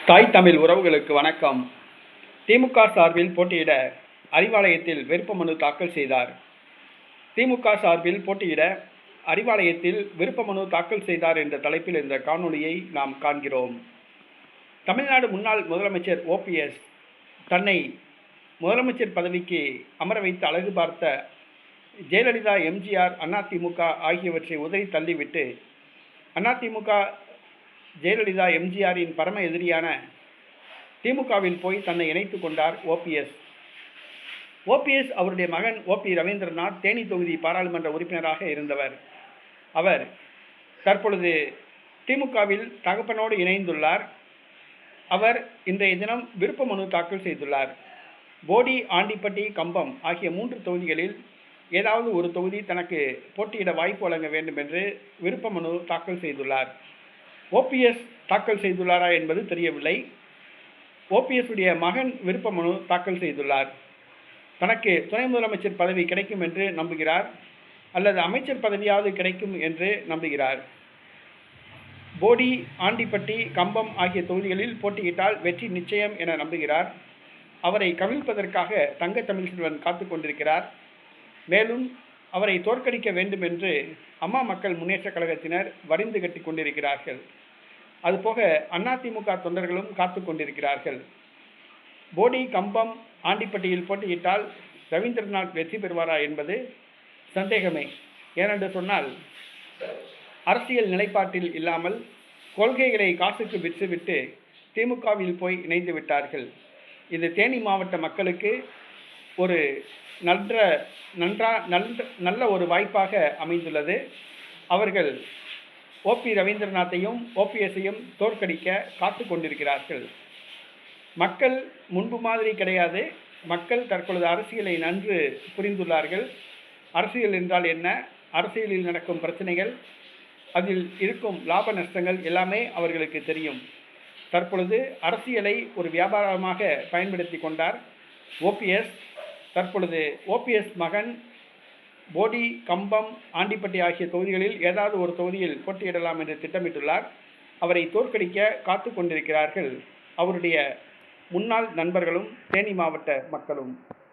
தாய் தமிழ் உறவுகளுக்கு வணக்கம். திமுக சார்பில் போட்டியிட அறிவாலயத்தில் விருப்பமனு தாக்கல் செய்தார். திமுக சார்பில் போட்டியிட அறிவாலயத்தில் விருப்பமனு தாக்கல் செய்தார் என்ற தலைப்பில் இந்த காணொளியை நாம் காண்கிறோம். தமிழ்நாடு முன்னாள் முதலமைச்சர் OPS தன்னை முதலமைச்சர் பதவிக்கு அமர வைத்து அழகு பார்த்த ஜெயலலிதா, MGR, அதிமுக ஆகியவற்றை உதறி தள்ளிவிட்டு அதிமுக, ஜெயலலிதா, MGRின் பரம எதிரியான திமுகவில் போய் தன்னை இணைத்துக் கொண்டார் OPS. அவருடைய மகன் OP ரவீந்திரநாத் தேனி தொகுதி பாராளுமன்ற உறுப்பினராக இருந்தவர். அவர் தற்பொழுது திமுகவில் தகப்பனோடு இணைந்துள்ளார். அவர் இன்றைய தினம் விருப்ப மனு தாக்கல் செய்துள்ளார். போடி, ஆண்டிப்பட்டி, கம்பம் ஆகிய 3 தொகுதிகளில் ஏதாவது ஒரு தொகுதி தனக்கு போட்டியிட வாய்ப்பு வழங்க வேண்டும் என்று விருப்ப மனு தாக்கல் செய்துள்ளார். OPS தாக்கல் செய்துள்ளாரா என்பது தெரியவில்லை. OPS உடைய மகன் விருப்ப மனு தாக்கல் செய்துள்ளார். தனக்கு துணை முதலமைச்சர் பதவி கிடைக்கும் என்று நம்புகிறார், அல்லது அமைச்சர் பதவியாவது கிடைக்கும் என்று நம்புகிறார். போடி, ஆண்டிப்பட்டி, கம்பம் ஆகிய தொகுதிகளில் போட்டியிட்டால் வெற்றி நிச்சயம் என நம்புகிறார். அவரை கவிழ்ப்பதற்காக தங்க தமிழ்செல்வன் காத்து கொண்டிருக்கிறார். மேலும் அவரை தோற்கடிக்க வேண்டும் என்று அம்மா மக்கள் முன்னேற்ற கழகத்தினர் வரிந்து கட்டி கொண்டிருக்கிறார்கள். அதுபோக அதிமுக தொண்டர்களும் காத்து கொண்டிருக்கிறார்கள். போடி, கம்பம், ஆண்டிப்பட்டியில் போட்டியிட்டால் ரவீந்திரநாத் வெற்றி பெறுவாரா என்பது சந்தேகமே. ஏனென்று சொன்னால், அரசியல் நிலைப்பாட்டில் இல்லாமல் கொள்கைகளை காசுக்கு விற்றுவிட்டு திமுகவில் போய் இணைந்து விட்டார்கள். இது தேனி மாவட்ட மக்களுக்கு ஒரு நல்ல ஒரு வாய்ப்பாக அமைந்துள்ளது. அவர்கள் OP ரவீந்திரநாத்தையும் OPSஐயும் தோற்கடிக்க காத்து கொண்டிருக்கிறார்கள். மக்கள் முன்பு மாதிரி கிடையாது. மக்கள் தற்பொழுது அரசியலை நன்கு புரிந்துள்ளார்கள். அரசியல் என்றால் என்ன, அரசியலில் நடக்கும் பிரச்சனைகள், அதில் இருக்கும் லாப நஷ்டங்கள் எல்லாமே அவர்களுக்கு தெரியும். தற்பொழுது அரசியலை ஒரு வியாபாரமாக பயன்படுத்தி கொண்டார் OPS. தற்பொழுது OPS மகன் போடி, கம்பம், ஆண்டிப்பட்டி ஆகிய தொகுதிகளில் ஏதாவது ஒரு தொகுதியில் போட்டியிடலாம் என்று திட்டமிட்டுள்ளார். அவரை தோற்கடிக்க காத்து கொண்டிருக்கிறார்கள் அவருடைய முன்னாள் நண்பர்களும் தேனி மாவட்ட மக்களும்.